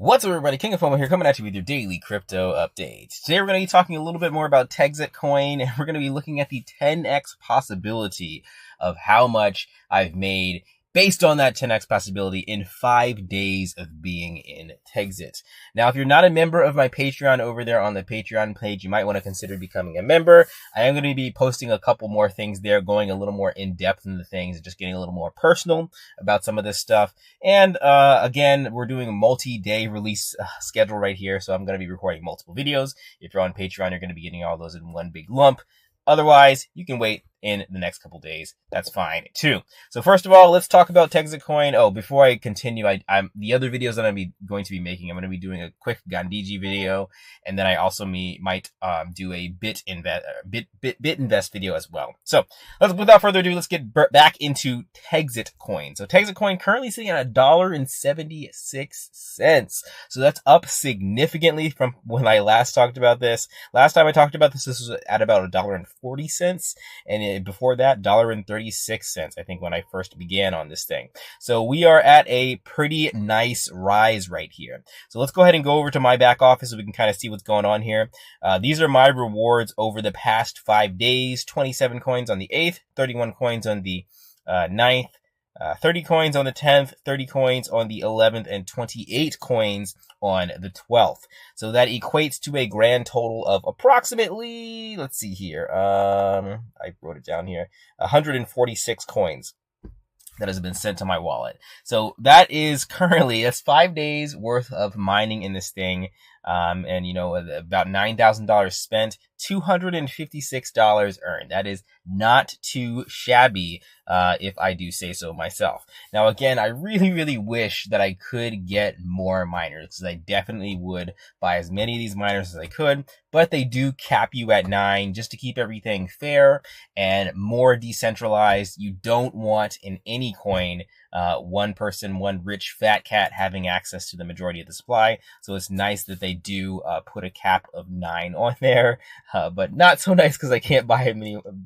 What's up, everybody? King of Fomo here, coming at you with your daily crypto updates. Today we're going to be talking a little bit more about TXC coin, and we're going to be looking at the 10x possibility of how much I've made based on that 10x possibility in 5 days of being in TXC. Now, if you're not a member of my Patreon over there on the Patreon page, you might want to consider becoming a member. I am going to be posting a couple more things there, going a little more in depth into things and just getting a little more personal about some of this stuff. And again, we're doing a multi-day release schedule right here, so I'm going to be recording multiple videos. If you're on Patreon, you're going to be getting all those in one big lump. Otherwise, you can wait in the next couple days. That's fine too. So first of all, let's talk about TXC coin. Oh, before I continue, I'm the other videos that I'm going to be making. I'm going to be doing a quick Gandhiji video, and then I also might do a bit invest video as well. So without further ado, let's get back into TXC coin. So TXC coin currently sitting at $1.76. So that's up significantly from when I last talked about this. Last time I talked about this was at about $1.40, and before that, $1.36, I think, when I first began on this thing. So we are at a pretty nice rise right here. So let's go ahead and go over to my back office so we can kind of see what's going on here. These are my rewards over the past 5 days. 27 coins on the 8th, 31 coins on the 9th, 30 coins on the 10th, 30 coins on the 11th, and 28 coins on the 12th. So that equates to a grand total of approximately, let's see here, I wrote it down here, 146 coins that has been sent to my wallet. So that is currently, that's 5 days worth of mining in this thing. And you know, about $9,000 spent, $256 earned. That is not too shabby, if I do say so myself. Now, again, I really wish that I could get more miners, because I definitely would buy as many of these miners as I could, but they do cap you at 9 just to keep everything fair and more decentralized. You don't want in any coin one person, one rich fat cat having access to the majority of the supply. So it's nice that they do put a cap of 9 on there, but not so nice because I can't buy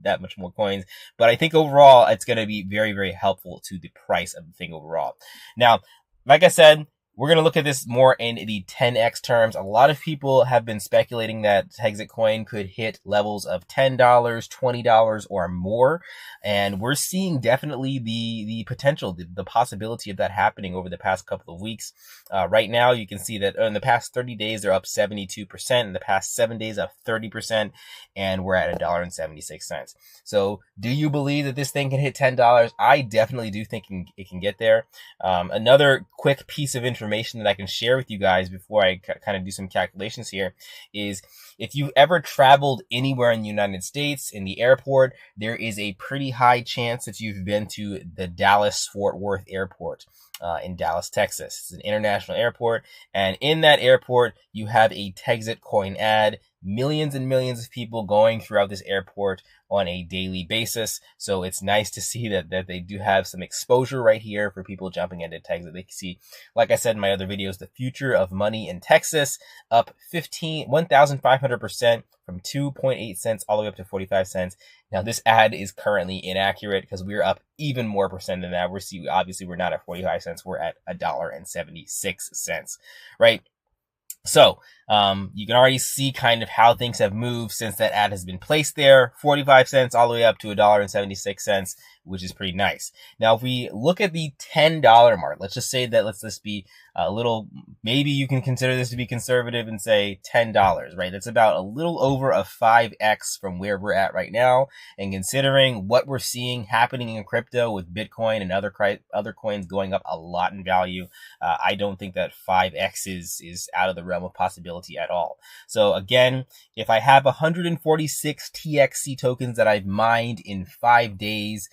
that much more coins. But I think overall it's going to be very helpful to the price of the thing overall. Now, like I said, we're going to look at this more in the 10x terms. A lot of people have been speculating that TXC coin could hit levels of $10, $20 or more. And we're seeing definitely the potential, the possibility of that happening over the past couple of weeks. Right now, you can see that in the past 30 days, they're up 72%. In the past 7 days, up 30%. And we're at $1.76. So do you believe that this thing can hit $10? I definitely do think it can get there. Another quick piece of information that I can share with you guys before I kind of do some calculations here is, if you've ever traveled anywhere in the United States, in the airport, there is a pretty high chance that you've been to the Dallas-Fort Worth airport in Dallas, Texas. It's an international airport, and in that airport, you have a TXC coin ad. Millions and millions of people going throughout this airport on a daily basis. So it's nice to see that they do have some exposure right here for people jumping into TXC. They can see, like I said in my other videos, the future of money in Texas up 1,500% from 2.8 cents all the way up to 45 cents. Now, this ad is currently inaccurate because we're up even more percent than that. Obviously we're not at 45 cents. We're at $1.76, right? So, you can already see kind of how things have moved since that ad has been placed there. 45 cents all the way up to $1.76, which is pretty nice. Now, if we look at the $10 mark, let's just say that, let's just be a little, maybe you can consider this to be conservative and say $10, right? That's about a little over a 5x from where we're at right now. And considering what we're seeing happening in crypto with Bitcoin and other coins going up a lot in value, I don't think that 5x is out of the realm of possibility at all. So again, if I have 146 TXC tokens that I've mined in 5 days,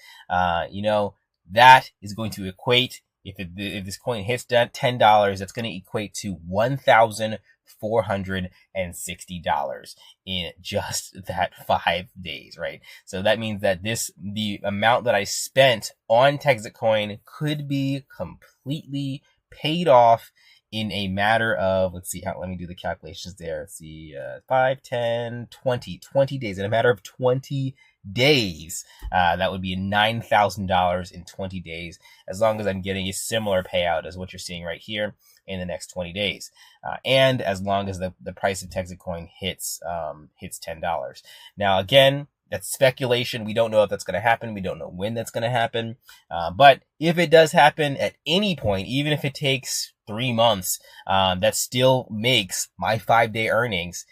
you know, that is going to equate, if this coin hits $10, that's going to equate to $1,460 in just that 5 days, right? So that means that the amount that I spent on TXC coin could be completely paid off in a matter of, let's see, let me do the calculations there. Let's see, 5, 10, 20 days. In a matter of 20 days, that would be $9,000 in 20 days, as long as I'm getting a similar payout as what you're seeing right here in the next 20 days. And as long as the price of TXC coin hits $10. Now, again, that's speculation. We don't know if that's going to happen. We don't know when that's going to happen. But if it does happen at any point, even if it takes 3 months, that still makes my 5-day earnings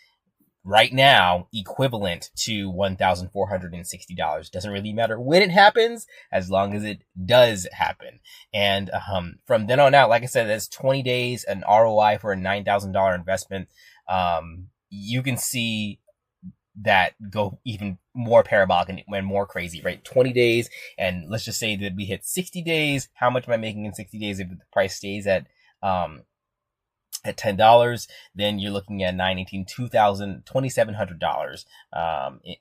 right now equivalent to $1,460. Doesn't really matter when it happens, as long as it does happen. And from then on out, like I said, that's 20 days, an ROI for a $9,000 investment. You can see that go even more parabolic and more crazy, right? 20 days, and let's just say that we hit 60 days. How much am I making in 60 days if the price stays at $10? Then you're looking at $2,700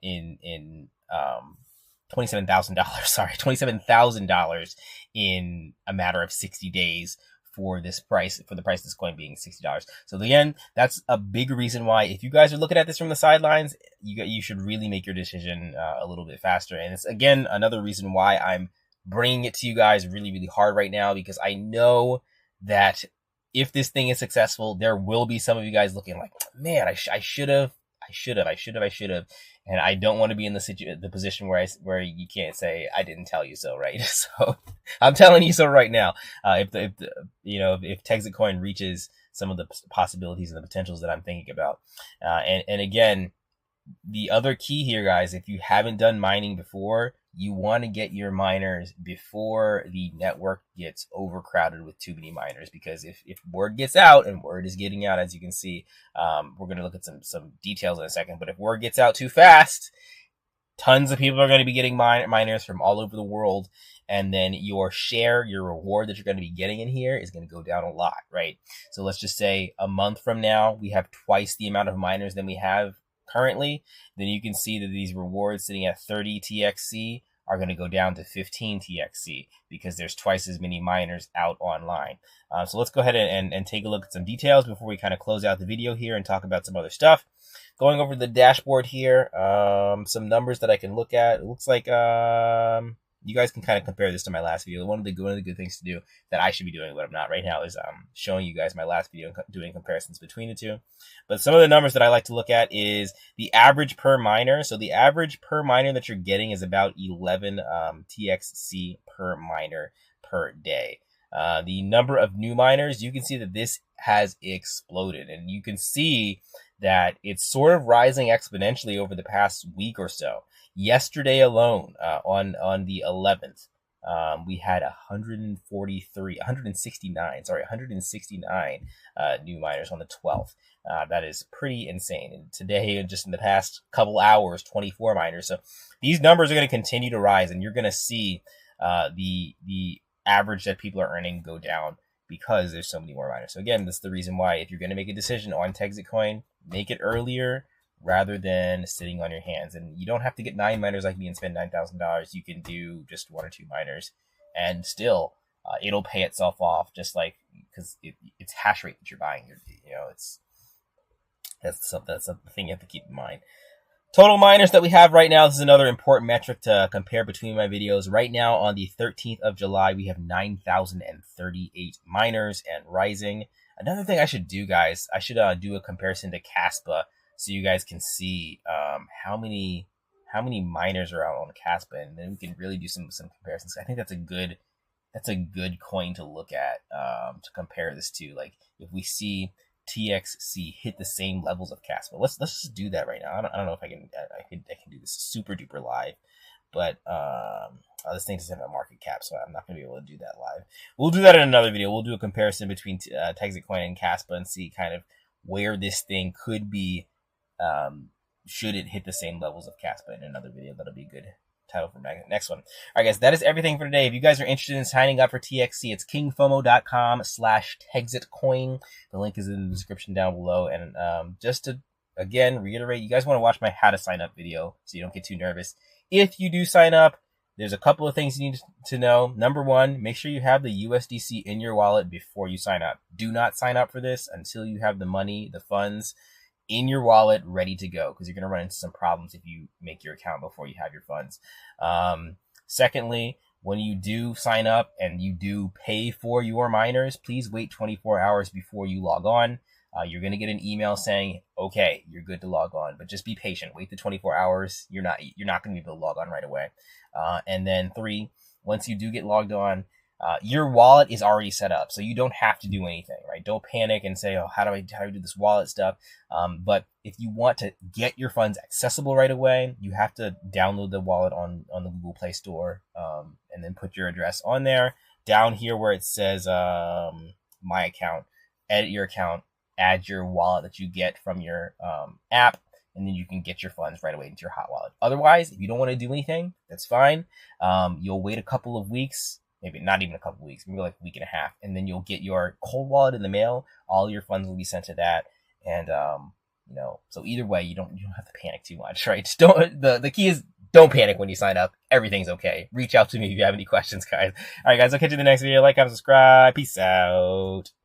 in $27,000. Sorry, $27,000 in a matter of 60 days for this price, for the price of this coin being $60. So again, that's a big reason why, if you guys are looking at this from the sidelines, you should really make your decision a little bit faster. And it's, again, another reason why I'm bringing it to you guys really, really hard right now, because I know that if this thing is successful, there will be some of you guys looking like, man, I should have. And I don't want to be in the position where you can't say I didn't tell you so, right? So I'm telling you so right now. If TXC coin reaches some of the possibilities and the potentials that I'm thinking about, and again, the other key here, guys, if you haven't done mining before, you want to get your miners before the network gets overcrowded with too many miners, because if word gets out, and word is getting out, as you can see, we're going to look at some details in a second, but if word gets out too fast, tons of people are going to be getting miners from all over the world, and then your share, your reward that you're going to be getting in here is going to go down a lot, right? So let's just say a month from now, we have twice the amount of miners than we have currently. Then you can see that these rewards sitting at 30 TXC are going to go down to 15 TXC because there's twice as many miners out online. So let's go ahead and take a look at some details before we kind of close out the video here and talk about some other stuff. Going over the dashboard here, some numbers that I can look at. It looks like you guys can kind of compare this to my last video. One of the good things to do that I should be doing, but I'm not right now, is showing you guys my last video and doing comparisons between the two. But some of the numbers that I like to look at is the average per miner. So the average per miner that you're getting is about 11 TXC per miner per day. The number of new miners, you can see that this has exploded, and you can see that it's sort of rising exponentially over the past week or so. Yesterday alone, on the 11th, we had 169 new miners on the 12th. That is pretty insane. And today, just in the past couple hours, 24 miners. So these numbers are going to continue to rise, and you're going to see the average that people are earning go down because there's so many more miners. So again, that's the reason why, if you're going to make a decision on TXC coin, make it earlier rather than sitting on your hands. And you don't have to get 9 miners like me and spend $9,000. You can do just 1 or 2 miners, and still it'll pay itself off, just like, because it's hash rate that you're buying. That's the thing you have to keep in mind. Total miners that we have right now, this is another important metric to compare between my videos. Right now, on the 13th of July, we have 9,038 miners and rising. Another thing I should do, guys, I should do a comparison to Caspa, so you guys can see how many miners are out on Caspa, and then we can really do some comparisons. I think that's a good coin to look at, to compare this to. Like, if we see TXC hit the same levels of Caspa, let's just do that right now. I don't know if I can do this super duper live, but this thing doesn't have a market cap, so I'm not gonna be able to do that live. We'll do that in another video. We'll do a comparison between TXC coin and Caspa and see kind of where this thing could be, should it hit the same levels of Caspa in another video. That'll be a good title for my next one. All right, guys, that is everything for today. If you guys are interested in signing up for TXC, it's kingfomo.com/TXCcoin. The link is in the description down below. And just to, again, reiterate, you guys want to watch my how to sign up video so you don't get too nervous. If you do sign up, there's a couple of things you need to know. Number one, make sure you have the USDC in your wallet before you sign up. Do not sign up for this until you have the money, the funds in your wallet ready to go, because you're going to run into some problems if you make your account before you have your funds. Secondly, when you do sign up and you do pay for your miners, please wait 24 hours before you log on. You're going to get an email saying, okay, you're good to log on, but just be patient. Wait the 24 hours. You're not going to be able to log on right away. And then 3, once you do get logged on, your wallet is already set up, so you don't have to do anything, right? Don't panic and say, oh, how do I do this wallet stuff? But if you want to get your funds accessible right away, you have to download the wallet on the Google Play Store, and then put your address on there. Down here where it says My Account, edit your account, add your wallet that you get from your app, and then you can get your funds right away into your hot wallet. Otherwise, if you don't want to do anything, that's fine. You'll wait a couple of weeks, maybe not even a couple of weeks, maybe like a week and a half, and then you'll get your cold wallet in the mail. All your funds will be sent to that, and so either way, you don't have to panic too much, right? Just don't. The key is don't panic when you sign up. Everything's okay. Reach out to me if you have any questions, guys. All right, guys, I'll catch you in the next video. Like, comment, subscribe. Peace out.